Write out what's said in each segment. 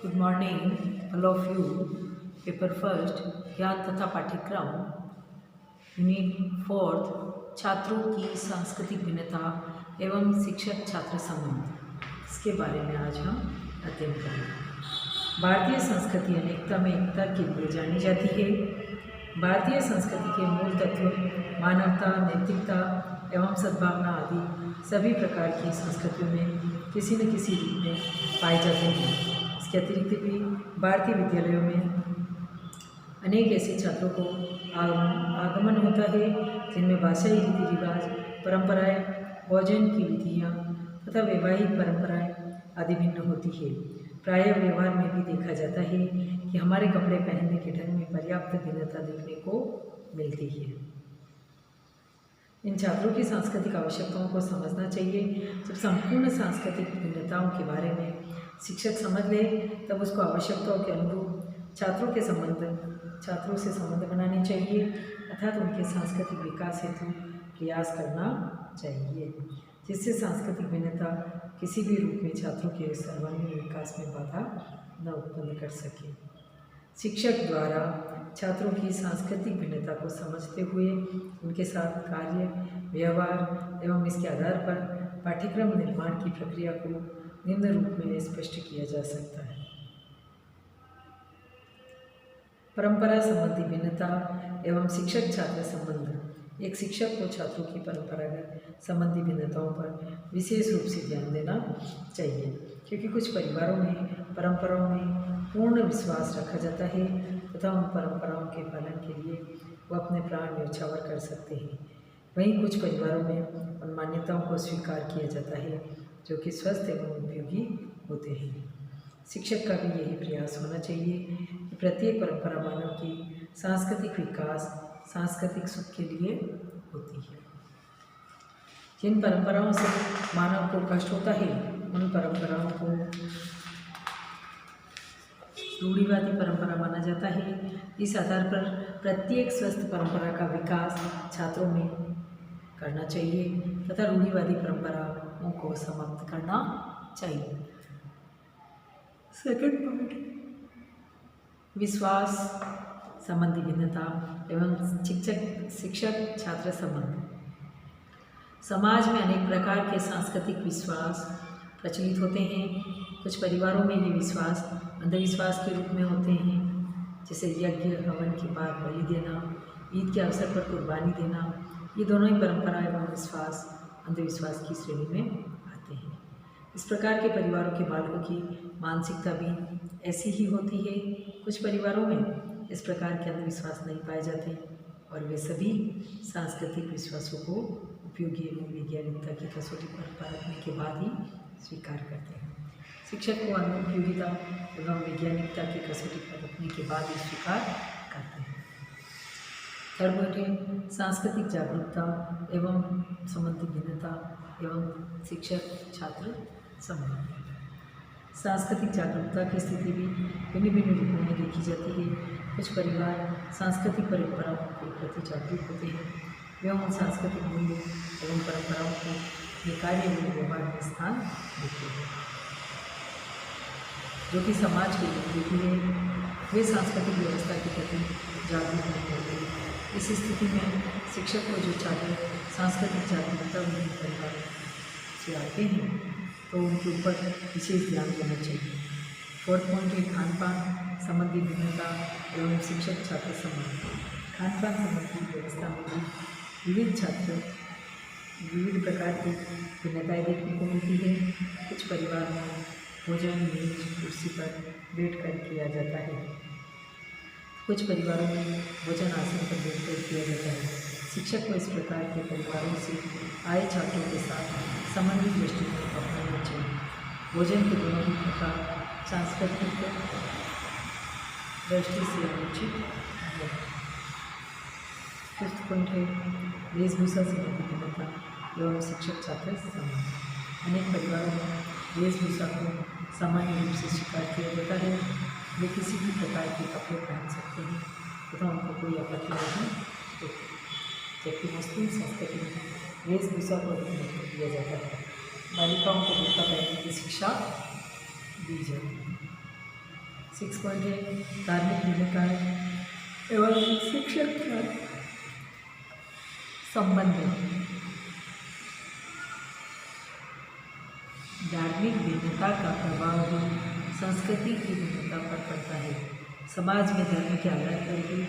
Good morning all of you. Paper first ज्ञान तथा पाठ्यक्रम यूनिट फोर्थ छात्रों की सांस्कृतिक भिन्नता एवं शिक्षक छात्र संबंध, इसके बारे में आज हम अध्ययन करेंगे। भारतीय संस्कृति अनेकता में एकता के लिए जानी जाती है। भारतीय संस्कृति के मूल तत्व मानवता, नैतिकता एवं सद्भावना आदि सभी प्रकार की संस्कृतियों में किसी न किसी रूप में पाए जाते हैं। इसके अतिरिक्त भी भारतीय विद्यालयों में अनेक ऐसे छात्रों को आगमन होता है जिनमें भाषाई रीति रिवाज, परंपराएं, भोजन की विधियाँ तथा वैवाहिक परंपराएं आदि भिन्न होती है। प्रायः व्यवहार में भी देखा जाता है कि हमारे कपड़े पहनने के ढंग में पर्याप्त भिन्नता देखने को मिलती है। इन छात्रों की सांस्कृतिक आवश्यकताओं को समझना चाहिए। जब संपूर्ण सांस्कृतिक भिन्नताओं के बारे में शिक्षक समझ ले तब उसको आवश्यकताओं के अनुरूप छात्रों से संबंध बनाने चाहिए, अर्थात उनके सांस्कृतिक विकास हेतु प्रयास करना चाहिए, जिससे सांस्कृतिक भिन्नता किसी भी रूप में छात्रों के सर्वांगीण विकास में बाधा न उत्पन्न कर सके। शिक्षक द्वारा छात्रों की सांस्कृतिक भिन्नता को समझते हुए उनके साथ कार्य, व्यवहार एवं इसके आधार पर पाठ्यक्रम निर्माण की प्रक्रिया को निम्न रूप में स्पष्ट किया जा सकता है। परंपरा संबंधी भिन्नता एवं शिक्षक छात्र संबंध। एक शिक्षक को छात्रों की परंपरागत संबंधी भिन्नताओं पर विशेष रूप से ध्यान देना चाहिए, क्योंकि कुछ परिवारों में परंपराओं में पूर्ण विश्वास रखा जाता है तथा उन परंपराओं के पालन के लिए वो अपने प्राण न्यौछावर कर सकते हैं। वहीं कुछ परिवारों में उन मान्यताओं को स्वीकार किया जाता है जो कि स्वस्थ एवं उपयोगी होते हैं। शिक्षक का भी यही प्रयास होना चाहिए कि प्रत्येक परंपरा मानव की सांस्कृतिक विकास, सांस्कृतिक सुख के लिए होती है। जिन परंपराओं से मानव को कष्ट होता है उन परंपराओं को रूढ़िवादी परंपरा माना जाता है। इस आधार पर प्रत्येक स्वस्थ परंपरा का विकास छात्रों में करना चाहिए तथा रूढ़िवादी परंपराओं को समाप्त करना चाहिए। सेकंड पॉइंट, विश्वास संबंधी भिन्नता एवं शिक्षक छात्र संबंध। समाज में अनेक प्रकार के सांस्कृतिक विश्वास प्रचलित होते हैं। कुछ परिवारों में ये विश्वास अंधविश्वास के रूप में होते हैं, जैसे यज्ञ हवन के बाद बलि देना, ईद के अवसर पर कुर्बानी देना। ये दोनों ही परंपरा एवं विश्वास अंधविश्वास की श्रेणी में आते हैं। इस प्रकार के परिवारों के बालकों की मानसिकता भी ऐसी ही होती है। कुछ परिवारों में इस प्रकार के अंधविश्वास नहीं पाए जाते और वे सभी सांस्कृतिक विश्वासों को उपयोगी एवं वैज्ञानिकता की कसौटी पर परखने के बाद ही स्वीकार करते हैं। शिक्षक को अनुपयोगिता एवं वैज्ञानिकता की कसौटी पर रखने के बाद ही स्वीकार करते हैं। थर्ड पॉइंट है सांस्कृतिक जागरूकता एवं संबंधी भिन्नता एवं शिक्षक छात्र संबंध। सांस्कृतिक जागरूकता की स्थिति भी भिन्न भिन्न रूपों में देखी जाती है। कुछ परिवार सांस्कृतिक परंपराओं के प्रति जागरूक होते हैं, वे उन सांस्कृतिक मूल्यों एवं परंपराओं को अपने कार्य एवं व्यवहार में स्थान देते हैं जो कि समाज के लिए उपयोगी है। वे सांस्कृतिक व्यवस्था के प्रति जागरूक नहीं होते। इस स्थिति में शिक्षक को जो छात्र सांस्कृतिक जागरूकता उनके परिवार से आते हैं तो उनके ऊपर विशेष ध्यान देना चाहिए। फोर्थ पॉइंट है खान पान संबंधी भिन्नता एवं शिक्षक छात्र संबंध। खान पान संबंधी व्यवस्था में भी विविध प्रकार की भिन्नताएँ देखने को मिलती है। कुछ परिवार में भोजन मेज कुर्सी पर बैठकर किया जाता है, कुछ परिवारों में भोजन आसन पर बैठकर किया जाता है। शिक्षक को इस प्रकार के परिवारों से आए छात्रों के साथ समन्वित दृष्टिकोण अपनाना चाहिए। भोजन के दोनों ही प्रकार सांस्कृतिक दृष्टि से अनुचित है। फिफ्थ पॉइंट है वेशभूषा संबंधी भिन्नता एवं शिक्षक छात्र संबंध। अनेक परिवारों में वेशभूषा को सामान्य रूप से स्वीकार किया जाता है। वे किसी भी प्रकार के कपड़े पहन सकते हैं तथा उनको कोई आपत्ति नहीं होती, जबकि मुस्लिम संस्कृति में वेशभूषा को अधिक महत्व दिया जाता है। बालिकाओं को बुर्का पहनने की शिक्षा दी जाती है। 6 पॉइंट है धार्मिक भिन्नताएं एवं शिक्षक संबंध। धार्मिक भिन्नता का प्रभाव भी संस्कृति की भिन्नता पर पड़ता है। समाज में धर्म के आधार पर भी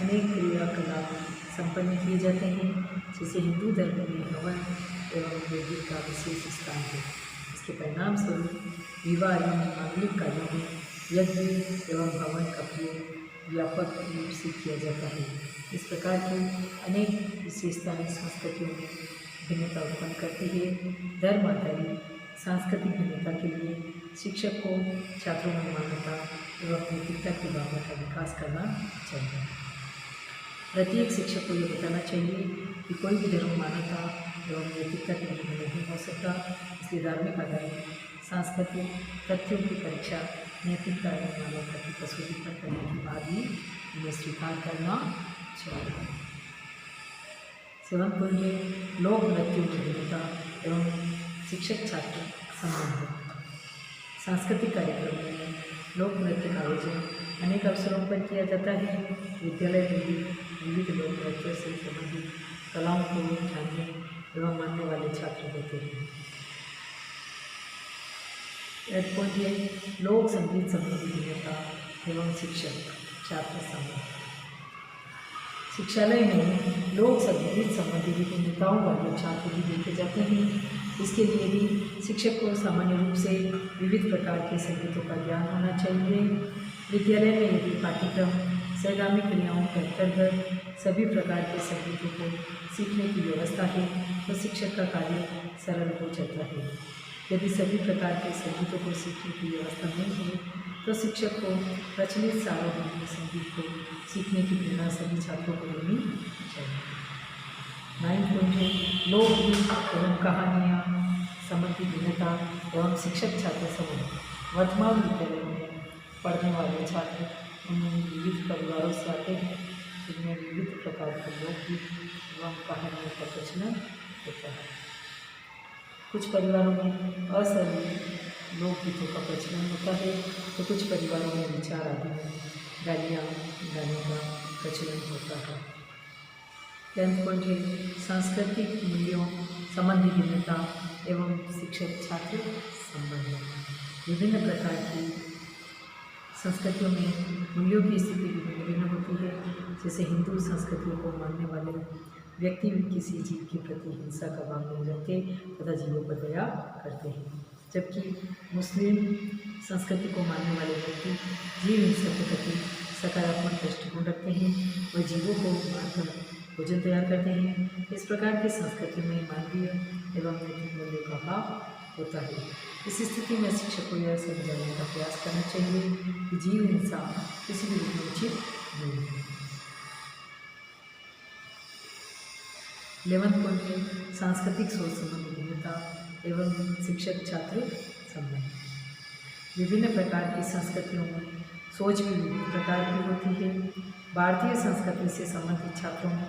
अनेक क्रियाकलाप संपन्न किए जाते हैं, जैसे हिंदू धर्म में हवन एवं वैदिक का विशेष स्थान है। इसके परिणाम स्वरूप विवाह एवं मांगलिक कार्यों में यज्ञ एवं हवन का प्रयोग व्यापक रूप से किया जाता है। इस प्रकार की अनेक विशेषताएं संस्कृतियों में भिन्नता उत्पन्न करती है। धर्म आधारित सांस्कृतिक भिन्नता के लिए शिक्षक को छात्रों में मानवता एवं नैतिकता की भावना का विकास करना चाहिए। प्रत्येक शिक्षक को यह बताना चाहिए कि कोई भी धर्म मानवता एवं नैतिकता के लिए नहीं हो सकता, इसलिए धार्मिक आधारित सांस्कृतिक तथ्यों की परीक्षा नैतिकता एवं मानवता की कसौटी पर करने के बाद ही उन्हें स्वीकार करना चाहिए। 7 पॉइंट है लोक नृत्यों की भिन्नता एवं शिक्षक छात्र संबंध। सांस्कृतिक कार्यक्रमों में लोक नृत्य का आयोजन अनेक अवसरों पर किया जाता है। विद्यालय में भी विविध लोक नृत्यों से संबंधित कलाओं को जानने एवं मानने वाले छात्र होते हैं। 8 पॉइंट है लोक संगीत संबंधी भिन्नता एवं शिक्षक छात्र संबंध। शिक्षालय में लोक संगीत संबंधी विभिन्नताओं वाले छात्र भी देखे जाते हैं। इसके लिए भी शिक्षक को सामान्य रूप से विविध प्रकार के संगीतों का ज्ञान होना चाहिए। विद्यालय में यदि पाठ्यक्रम सहगामी क्रियाओं के अंतर्गत सभी प्रकार के संगीतों को सीखने की व्यवस्था है तो शिक्षक का कार्य सरल हो जाता है। यदि सभी प्रकार के संगीतों को सीखने की व्यवस्था नहीं है तो शिक्षक को प्रचलित सार्वभौमिक संगीत को सीखने की प्रेरणा सभी छात्रों को लेनी चाहिए। 9 पॉइंट है लोकगीत एवं कहानियाँ संबंधी भिन्नता एवं शिक्षक छात्र संबंध। वर्तमान विद्यालय में पढ़ने वाले छात्र उनमें विविध परिवारों से आते हैं, जिनमें विविध प्रकार के लोकगीत एवं कहानियों का प्रचलन होता है। कुछ परिवारों में असरल लोकगीतों का प्रचलन होता है तो कुछ परिवारों में विचार आदि में गालियाँ गाने का प्रचलन होता है। 10 पॉइंट है सांस्कृतिक मूल्यों संबंधी भिन्नता एवं शिक्षक छात्र संबंध। विभिन्न प्रकार की संस्कृतियों में मूल्यों की स्थिति भिन्न भिन्न होती है। जैसे हिंदू संस्कृतियों को मानने वाले व्यक्ति किसी जीव के प्रति हिंसा का भाव नहीं रखते तथा जीवों पर दया करते हैं, जबकि मुस्लिम संस्कृति को मानने वाले व्यक्ति जीव हिंसा के प्रति सकारात्मक दृष्टिकोण रखते हैं और जीवों को मारकर भोजन तैयार करते हैं। इस प्रकार की संस्कृति में मानवीय एवं नैतिक मूल्यों का भाव होता है। इस स्थिति में शिक्षक को यह समझाने का प्रयास करना चाहिए कि जीव हिंसा किसी भी रूप में उचित नहीं है। 11 पॉइंट है सांस्कृतिक सोच संबंधी भिन्नता एवं शिक्षक छात्र संबंध। विभिन्न प्रकार की संस्कृतियों में सोच भी विभिन्न प्रकार की होती है। भारतीय संस्कृति से संबंधित छात्रों में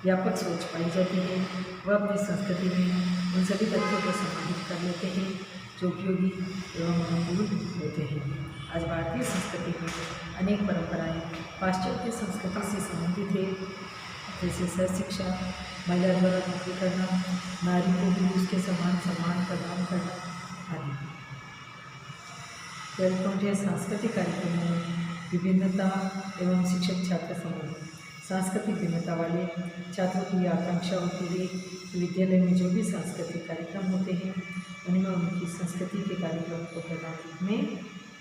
व्यापक सोच पाई जाती है। वह अपनी संस्कृति में उन सभी तथ्यों को संबंधित कर लेते हैं जो उपयोगी एवं अनुकूल होते हैं। आज भारतीय संस्कृति में अनेक परंपराएं पाश्चात्य संस्कृति से संबंधित है, जैसे सहशिक्षा, महिला द्वारा नौकरी करना, नारी को भी उसके समान सम्मान प्रदान करना आदि। 12 पॉइंट है सांस्कृतिक कार्यक्रमों में विभिन्नता एवं शिक्षक छात्र संबंध। सांस्कृतिक भिन्नता वाले छात्रों की आकांक्षा होती है कि विद्यालय में जो भी सांस्कृतिक कार्यक्रम होते हैं उनमें उनकी संस्कृति के कार्यक्रम को प्रधान रूप में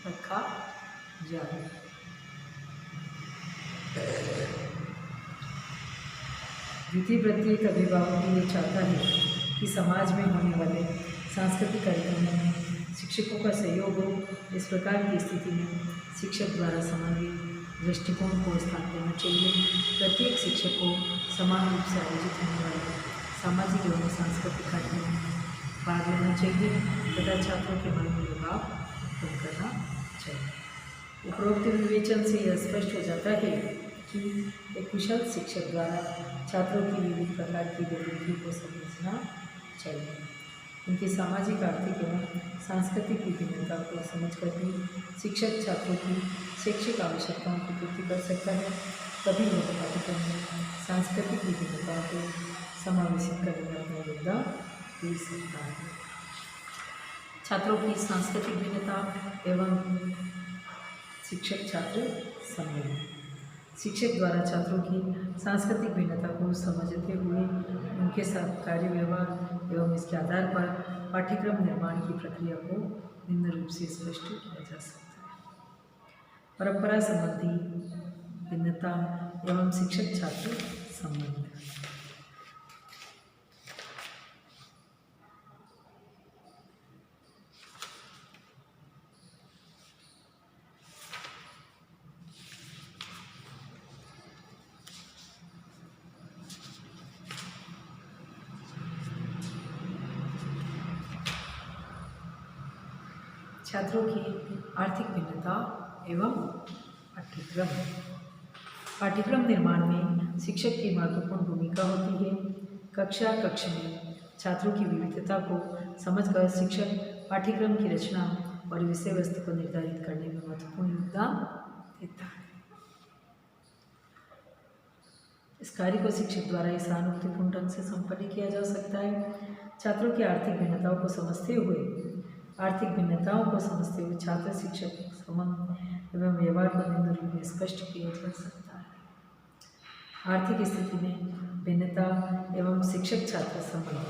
रखा जाए। द्वितीय प्रत्येक अभिभावक ये चाहता है कि समाज में होने वाले सांस्कृतिक कार्यक्रमों में शिक्षकों का सहयोग हो। इस प्रकार की स्थिति में शिक्षक द्वारा समन्वित दृष्टिकोण को स्थान देना चाहिए। प्रत्येक शिक्षक को समान रूप से आयोजित होने वाले सामाजिक एवं सांस्कृतिक कार्यक्रमों में भाग लेना चाहिए तथा छात्रों के मन में भाव कम करना चाहिए। उपरोक्त विवेचन से यह स्पष्ट हो जाता है कि एक कुशल शिक्षक द्वारा छात्रों की विविध प्रकार की गतिविधियों को समझना चाहिए। उनकी सामाजिक, आर्थिक एवं सांस्कृतिक विभिन्नता को समझकर ही शिक्षक छात्रों की शैक्षिक आवश्यकताओं की पूर्ति कर सकता है, तभी वह पाठ्यक्रम में सांस्कृतिक विभिन्नताओं को समावेशित करने में अपना योगदान दे सकता है। छात्रों की सांस्कृतिक भिन्नता एवं शिक्षक छात्र संबंध। शिक्षक द्वारा छात्रों की सांस्कृतिक भिन्नता को समझते हुए उनके साथ कार्य व्यवहार एवं इसके आधार पर पाठ्यक्रम निर्माण की प्रक्रिया को निम्न रूप से स्पष्ट किया जा सकता है। परंपरा संबंधी भिन्नता एवं शिक्षक छात्र संबंध। छात्रों की आर्थिक भिन्नता एवं पाठ्यक्रम निर्माण में शिक्षक की महत्वपूर्ण भूमिका होती है। कक्ष में छात्रों की विविधता को समझकर शिक्षक पाठ्यक्रम की रचना और विषय वस्तु को निर्धारित करने में महत्वपूर्ण योगदान देता है। इस कार्य को शिक्षक द्वारा सहानुभूतिपूर्ण ढंग से संपन्न किया जा सकता है। छात्रों की आर्थिक भिन्नताओं को समझते हुए छात्र शिक्षक संबंध एवं व्यवहार को निम्न रूप में स्पष्ट किया जा सकता है। आर्थिक स्थिति में भिन्नता एवं शिक्षक छात्र संबंध।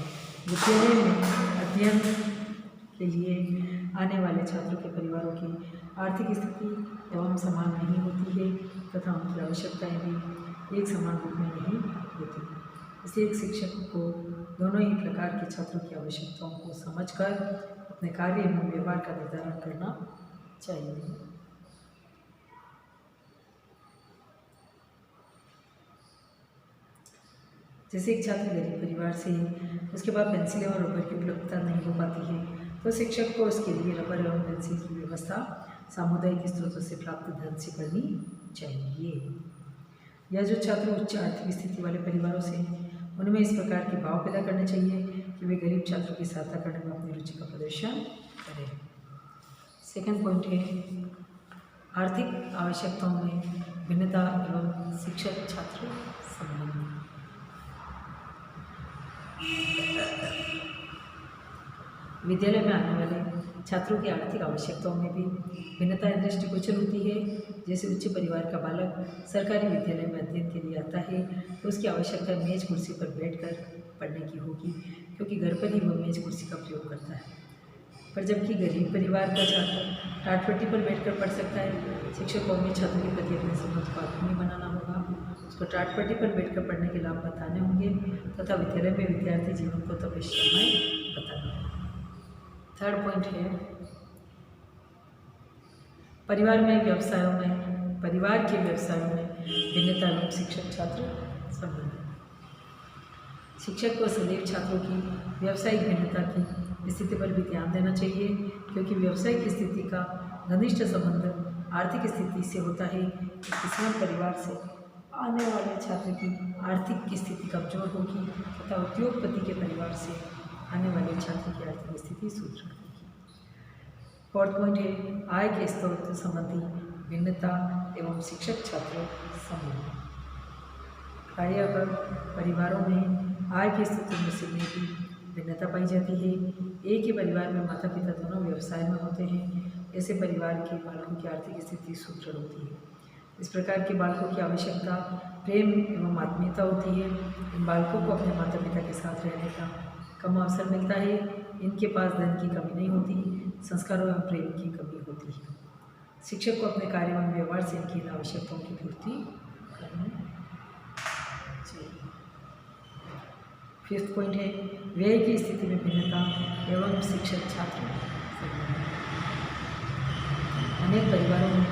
विद्यालय में अध्ययन के लिए आने वाले छात्रों के परिवारों की आर्थिक स्थिति एवं समान नहीं होती है तथा उनकी आवश्यकताएं भी एक समान रूप में नहीं होती। इसलिए एक शिक्षक को दोनों ही प्रकार के छात्रों की आवश्यकताओं को समझकर अपने कार्य एवं व्यवहार का निर्धारण करना चाहिए। जैसे एक छात्र गरीब परिवार से उसके बाद पेंसिल और रबर की उपलब्धता नहीं हो पाती है, तो शिक्षक को उसके लिए रबर एवं पेंसिल की व्यवस्था सामुदायिक स्रोतों से प्राप्त धन से करनी चाहिए। या जो छात्र उच्च आर्थिक स्थिति वाले परिवारों से, उनमें इस प्रकार के भाव पैदा करने चाहिए कि वे गरीब छात्रों की सहायता करने में अपनी रुचि का प्रदर्शन करें। सेकंड पॉइंट है आर्थिक आवश्यकताओं में भिन्नता एवं शिक्षक छात्र संबंध। विद्यालय में आने वाले छात्रों की आर्थिक आवश्यकताओं में भी भिन्नता दृष्टिगोचर होती है। जैसे उच्च परिवार का बालक सरकारी विद्यालय में अध्ययन के लिए आता है तो उसकी आवश्यकता मेज कुर्सी पर बैठकर पढ़ने की होगी, क्योंकि घर पर ही वह मेज कुर्सी का प्रयोग करता है। पर जबकि गरीब परिवार का छात्र टाटपट्टी पर बैठकर पढ़ सकता है। शिक्षक को अपने छात्रों के प्रति अपने संबंध को आत्मीय बनाना होगा, उसको टाटपट्टी पर बैठकर पढ़ने के लाभ बताने होंगे तथा विद्यालय में विद्यार्थी जीवन को तपस्यामय बताना होगा। थर्ड पॉइंट है परिवार के व्यवसायों में भिन्नता एवं शिक्षक छात्र संबंध। शिक्षक को सदैव छात्रों की व्यावसायिक भिन्नता की स्थिति पर भी ध्यान देना चाहिए, क्योंकि व्यावसायिक स्थिति का घनिष्ठ संबंध आर्थिक स्थिति से होता है। किसान परिवार से आने वाले छात्र की आर्थिक स्थिति कमजोर होगी तथा उद्योगपति के परिवार से आने वाले छात्र की आर्थिक स्थिति सुदृढ़ होगी। फोर्थ पॉइंट है आय के स्रोत संबंधी भिन्नता एवं शिक्षक छात्र संबंध। प्रायः परिवारों में आय के स्रोत में भी भिन्नता पाई जाती है। एक ही परिवार में माता पिता दोनों व्यवसाय में होते हैं। ऐसे परिवार के बालकों की आर्थिक स्थिति सुदृढ़ होती है। इस प्रकार के बालकों की आवश्यकता प्रेम एवं आत्मीयता होती है। इन बालकों को अपने माता पिता के साथ रहने का कम अवसर मिलता है। इनके पास धन की कमी नहीं होती, संस्कारों एवं प्रेम की कमी होती है। शिक्षक को अपने कार्य एवं व्यवहार से इनकी इन आवश्यकताओं की पूर्ति करनी चाहिए। फिफ्थ पॉइंट है व्यय की स्थिति में भिन्नता एवं शिक्षक छात्र संबंध। अनेक परिवारों में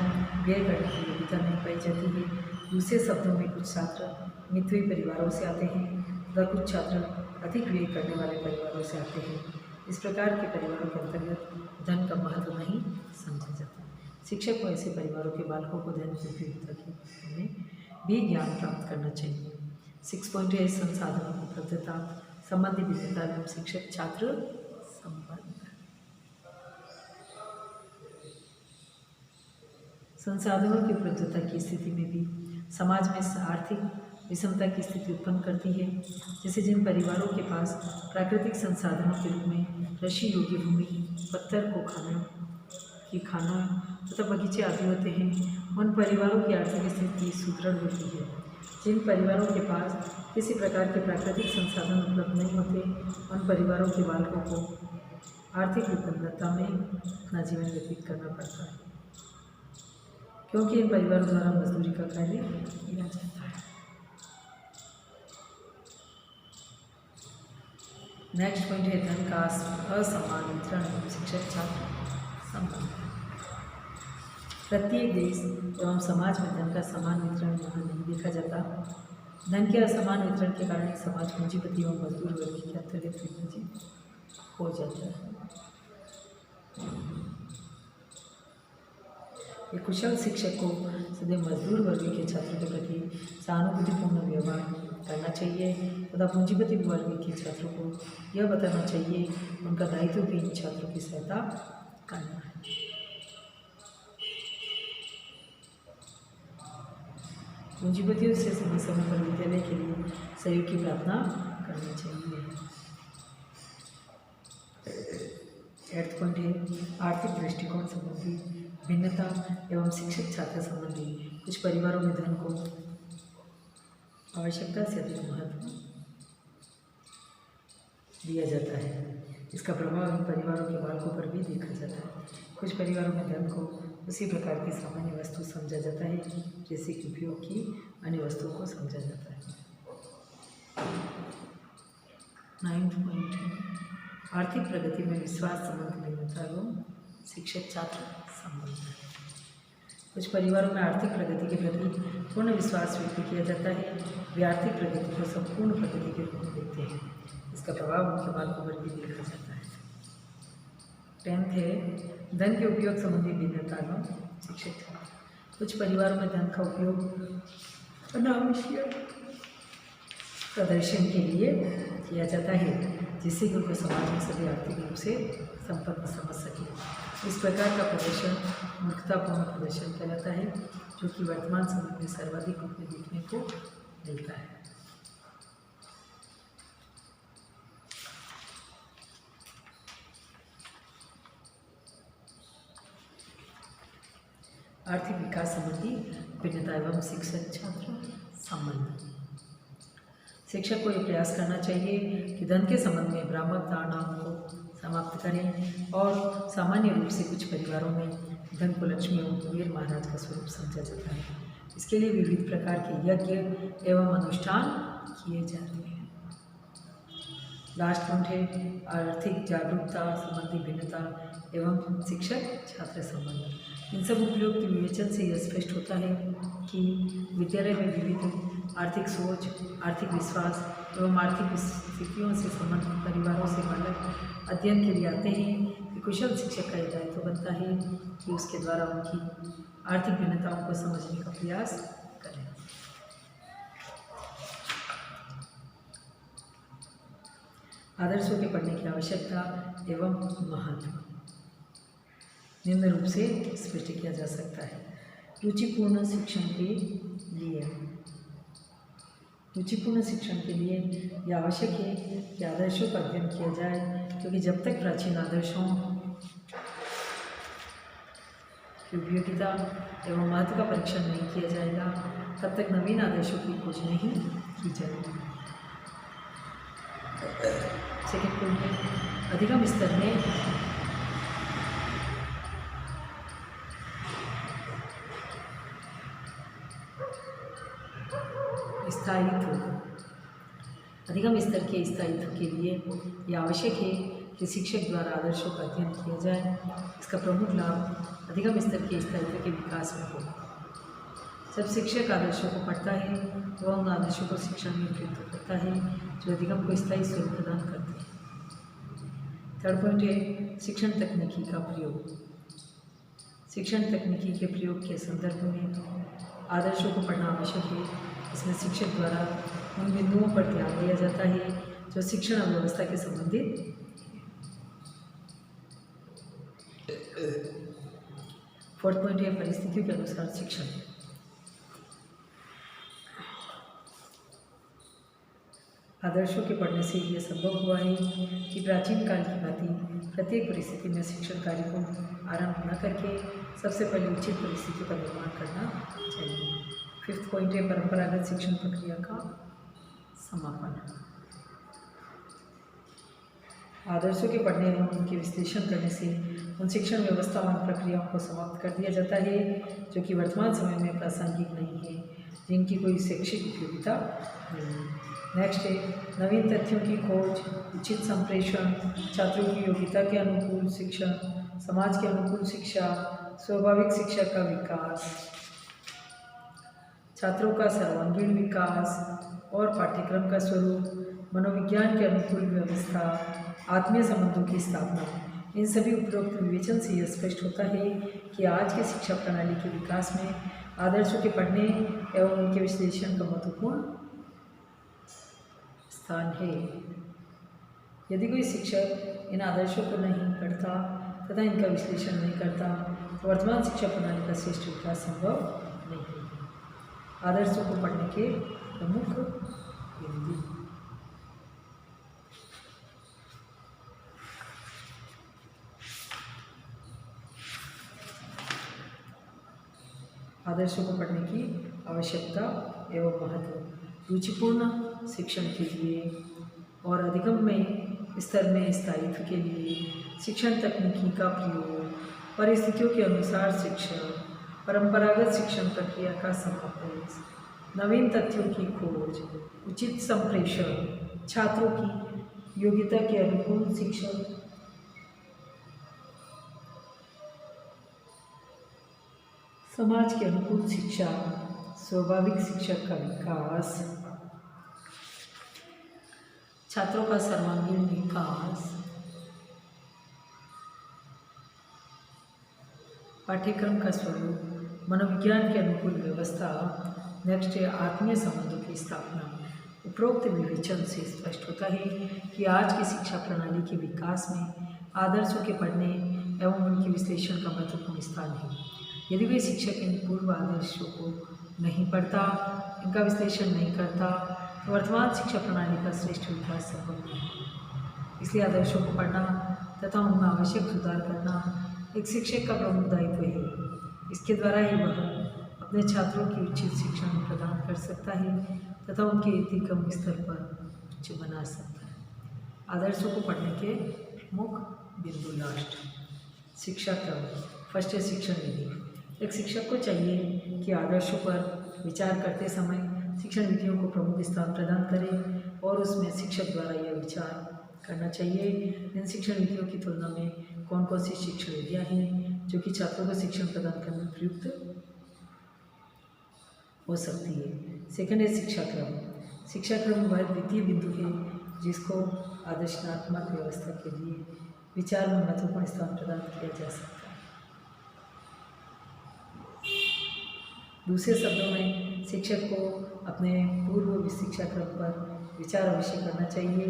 व्यय करने की योग्यता नहीं पाई जाती है। दूसरे शब्दों में कुछ छात्र मितव्ययी परिवारों से आते हैं तथा कुछ छात्र अधिक व्यय करने वाले परिवारों से आते हैं। इस प्रकार के परिवारों के अंतर्गत धन का महत्व नहीं समझा जाता। शिक्षक को ऐसे परिवारों के बालकों को धन की उपयोगिता के बारे में भी ज्ञान प्राप्त करना चाहिए। 6 पॉइंट है संसाधनों की उपलब्धता संबंधी भिन्नता एवं शिक्षक छात्र संबंध। संसाधनों की उपलब्धता की स्थिति में भी समाज में आर्थिक विषमता की स्थिति उत्पन्न करती है। जैसे जिन परिवारों के पास प्राकृतिक संसाधनों के रूप में कृषि योग्य भूमि, पत्थर को खाना तथा बगीचे आदि होते हैं, उन परिवारों की आर्थिक स्थिति सुदृढ़ होती है। जिन परिवारों के पास किसी प्रकार के प्राकृतिक संसाधन उपलब्ध नहीं होते, उन परिवारों के बालकों को आर्थिक विपन्नता में अपना जीवन व्यतीत करना पड़ता है, क्योंकि इन परिवारों द्वारा मजदूरी का कार्य किया जाता है। नेक्स्ट पॉइंट है धन का असमान वितरण एवं शिक्षक छात्र संबंध। प्रत्येक देश एवं समाज में धन का समान वितरण यहाँ नहीं देखा जाता। धन के असमान वितरण के कारण समाज पूंजीपति एवं मजदूर वर्ग के अंतर्गत विभाजित हो जाता है। एक कुशल शिक्षक को सदैव मजदूर वर्ग के छात्रों के प्रति सहानुभूतिपूर्ण व्यवहार करना चाहिए तथा पूंजीपति वर्ग के छात्रों को यह बताना चाहिए उनका दायित्व भी इन छात्रों की सहायता करना है। पूंजीपतियों से समय समय पर विद्यालय के लिए सहयोग की प्रार्थना करनी चाहिए। 8वां पॉइंट है आर्थिक दृष्टिकोण संबंधी भिन्नता एवं शिक्षक छात्र संबंधी। कुछ परिवारों में धन को आवश्यकता से अधिक महत्व दिया जाता है। इसका प्रभाव इन परिवारों के बालकों पर भी देखा जाता है। कुछ परिवारों में धन को उसी प्रकार की सामान्य वस्तु समझा जाता है जैसे कि उपयोग की अन्य वस्तुओं को समझा जाता है। 9वां पॉइंट है आर्थिक प्रगति में विश्वास संबंध भिन्नता एवं शिक्षक छात्र संबंध। कुछ परिवारों में आर्थिक प्रगति के प्रति पूर्ण विश्वास व्यक्त किया जाता है। वे आर्थिक प्रगति को संपूर्ण प्रगति के रूप में देखते हैं। इसका प्रभाव उनके बालकों पर भी देखा जाता है। 10th है धन के उपयोग संबंधी भिन्नता एवं शिक्षक छात्र। कुछ परिवारों में धन का उपयोग अनावश्यक प्रदर्शन के लिए किया जाता है, जिससे कि उनको समाज में सभी आर्थिक रूप से संपन्न समझ सके। इस प्रकार का प्रदर्शन मूर्खतापूर्ण प्रदर्शन कहलाता है, जो कि वर्तमान समय में सर्वाधिक रूप में देखने को मिलता है। आर्थिक विकास संबंधी भिन्नता एवं शिक्षक छात्र संबंध। शिक्षक को यह प्रयास करना चाहिए कि धन के संबंध में भ्रामक धारणाओं को समाप्त करें और सामान्य रूप से कुछ परिवारों में धन को लक्ष्मी एवं कुबेर महाराज का स्वरूप समझा जाता है। इसके लिए विविध प्रकार के यज्ञ एवं अनुष्ठान किए जाते हैं। लास्ट पॉइंट है आर्थिक जागरूकता संबंधी भिन्नता एवं शिक्षक छात्र संबंध। इन सब उपयुक्त विवेचन से यह स्पष्ट होता है कि विद्यालय में विविध आर्थिक सोच, आर्थिक विश्वास एवं आर्थिक स्थितियों से संबंधित परिवारों से बालक अध्ययन के लिए आते हैं। कि कुशल शिक्षक का यह दायित्व बनता है कि उसके द्वारा उनकी आर्थिक भिन्नताओं को समझने का प्रयास करें। आदर्शों के पढ़ने की आवश्यकता एवं महत्व निम्न रूप से स्पष्ट किया जा सकता है। रुचिपूर्ण शिक्षण के लिए यह आवश्यक है कि आदर्शों का अध्ययन किया जाए, क्योंकि जब तक प्राचीन आदर्शों की उपयोगिता एवं महत्व का परीक्षण नहीं किया जाएगा, तब तक नवीन आदर्शों की खोज नहीं की जाएगी। सेकेंड पॉइंट है अधिगम स्तर में स्थायित्व। अधिगम स्तर के स्थायित्व के लिए यह आवश्यक है कि शिक्षक द्वारा आदर्शों का अध्ययन किया जाए। इसका प्रमुख लाभ अधिगम स्तर के स्थायित्व के विकास में होगा। जब शिक्षक आदर्शों को पढ़ता है तो वह उन आदर्शों को शिक्षण में प्रयुक्त करता है जो अधिगम को स्थायी स्वरूप प्रदान करते हैं। थर्ड पॉइंट है शिक्षण तकनीकी का प्रयोग। शिक्षण तकनीकी के प्रयोग के संदर्भ में आदर्शों को पढ़ना आवश्यक है। इसमें शिक्षक द्वारा उन बिंदुओं पर ध्यान दिया जाता है जो शिक्षण व्यवस्था के संबंधित। फोर्थ पॉइंट है परिस्थितियों के अनुसार शिक्षण। आदर्शों के पढ़ने से यह संभव हुआ है कि प्राचीन काल की भांति प्रत्येक परिस्थिति में शिक्षण कार्य को आरंभ न करके सबसे पहले उचित परिस्थितियों का निर्माण करना चाहिए। फिफ्थ पॉइंट है परंपरागत शिक्षण प्रक्रिया का समापन। आदर्शों के पढ़ने एवं उनके विश्लेषण करने से उन शिक्षण व्यवस्थाओं और प्रक्रियाओं को समाप्त कर दिया जाता है जो कि वर्तमान समय में प्रासंगिक नहीं है, जिनकी कोई शैक्षिक उपयोगिता नहीं है। नेक्स्ट है नवीन तथ्यों की खोज, उचित संप्रेषण, छात्रों की योग्यता के अनुकूल शिक्षण, समाज के अनुकूल शिक्षा, स्वाभाविक शिक्षा का विकास, छात्रों का सर्वांगीण विकास और पाठ्यक्रम का स्वरूप, मनोविज्ञान के अनुकूल व्यवस्था, आत्मीय संबंधों की स्थापना। इन सभी उपरोक्त विवेचन से यह स्पष्ट होता है कि आज के शिक्षा प्रणाली के विकास में आदर्शों के पढ़ने एवं उनके विश्लेषण का महत्वपूर्ण स्थान है। यदि कोई शिक्षक इन आदर्शों को नहीं पढ़ता तथा इनका विश्लेषण नहीं करता तो वर्तमान शिक्षा प्रणाली का श्रेष्ठ विकास संभव नहीं है। आदर्शों को पढ़ने के प्रमुख बिंदु। आदर्शों को पढ़ने की आवश्यकता एवं महत्व। रुचिपूर्ण शिक्षण के लिए और अधिगम्य स्तर में स्थायित्व के लिए शिक्षण तकनीकी का प्रयोग, परिस्थितियों के अनुसार शिक्षण, परंपरागत शिक्षण प्रक्रिया का समापन, नवीन तथ्यों की खोज, उचित संप्रेषण, छात्रों की योग्यता के अनुकूल शिक्षण, समाज के अनुकूल शिक्षा, स्वाभाविक शिक्षा का विकास, छात्रों का सर्वांगीण विकास, पाठ्यक्रम का स्वरूप, मनोविज्ञान के अनुकूल व्यवस्था। नेक्स्ट है आत्मीय संबंधों की स्थापना। उपरोक्त विवेचन से स्पष्ट होता है कि आज की शिक्षा प्रणाली के विकास में आदर्शों के पढ़ने एवं उनके विश्लेषण का महत्वपूर्ण स्थान है। यदि वे शिक्षक इन पूर्व आदर्शों को नहीं पढ़ता, इनका विश्लेषण नहीं करता तो वर्तमान शिक्षा प्रणाली का श्रेष्ठ विकास संभव नहीं है। इसलिए आदर्शों को पढ़ना तथा उनमें आवश्यक सुधार करना एक शिक्षक का प्रमुख दायित्व है। इसके द्वारा ही वह अपने छात्रों की उचित शिक्षण प्रदान कर सकता है तथा उनके अधिगम स्तर पर उच्च बना सकता है। आदर्शों को पढ़ने के मुख्य बिंदु। लास्ट शिक्षा क्रम। फर्स्ट है शिक्षण विधि। एक शिक्षक को चाहिए कि आदर्शों पर विचार करते समय शिक्षण विधियों को प्रमुख स्थान प्रदान करे और उसमें शिक्षक द्वारा यह विचार करना चाहिए इन शिक्षण विधियों की तुलना में कौन कौन सी शिक्षण विधियाँ हैं जो कि छात्रों को शिक्षण प्रदान करने में प्रयुक्त हो सकती है। सेकंड है शिक्षा क्रम। शिक्षा क्रम वह द्वितीय बिंदु है जिसको आदर्शनात्मक व्यवस्था के लिए विचार में महत्वपूर्ण स्थान प्रदान किया जा सकता है। दूसरे शब्दों में शिक्षक को अपने पूर्व शिक्षा क्रम पर विचार अवश्य करना चाहिए।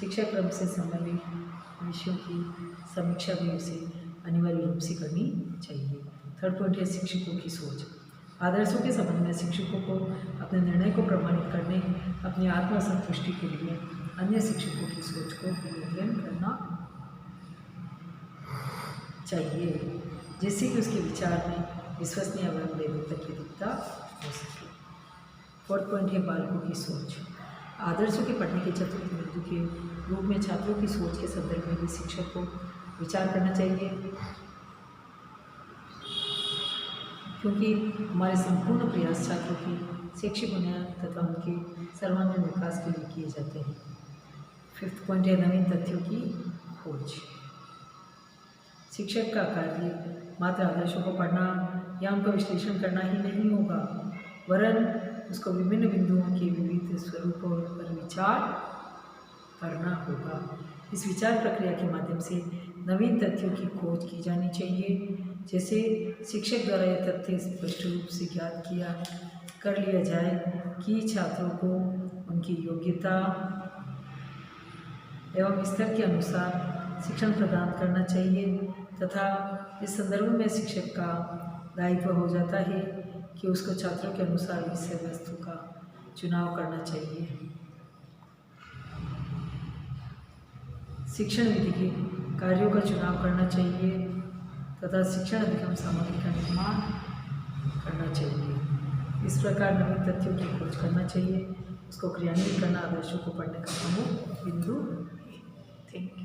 शिक्षा क्रम से संबंधित विषयों की समीक्षा भी उसे अनिवार्य रूप से करनी चाहिए। थर्ड पॉइंट है शिक्षकों की सोच। आदर्शों के संबंध में शिक्षकों को अपने निर्णय को प्रमाणित करने, अपनी आत्मसंतुष्टि के लिए अन्य शिक्षकों की सोच को अध्ययन करना चाहिए जिससे कि उसके विचार में विश्वसनीय एवं लेखक की दिखता हो सके। फोर्थ पॉइंट है बालकों की सोच। आदर्शों के पढ़ने के चतुर्थ बिंदु के रूप में छात्रों की सोच के संदर्भ में भी शिक्षक को विचार करना चाहिए क्योंकि हमारे संपूर्ण प्रयास छात्रों की शैक्षिक बुनियाद तथा उनके सर्वांगीण विकास के लिए किए जाते हैं। फिफ्थ पॉइंट है नवीन तथ्यों की खोज। शिक्षक का कार्य मात्र आदर्शों को पढ़ना या उनका विश्लेषण करना ही नहीं होगा, वरन उसको विभिन्न बिंदुओं के विविध स्वरूपों पर विचार करना होगा। इस विचार प्रक्रिया के माध्यम से नवीन तथ्यों की खोज की जानी चाहिए। जैसे शिक्षक द्वारा यह तथ्य स्पष्ट रूप से ज्ञात कर लिया जाए कि छात्रों को उनकी योग्यता एवं स्तर के अनुसार शिक्षण प्रदान करना चाहिए तथा इस संदर्भ में शिक्षक का दायित्व हो जाता है कि उसको छात्रों के अनुसार विषय वस्तु का चुनाव करना चाहिए। शिक्षण विधि के कार्यों का चुनाव करना चाहिए तथा शिक्षण अधिगम सामग्री का निर्माण करना चाहिए। इस प्रकार नवीन तथ्यों की खोज करना चाहिए, उसको क्रियान्वित करना आदर्शों को पढ़ने का प्रमुख बिंदु है। Thank you.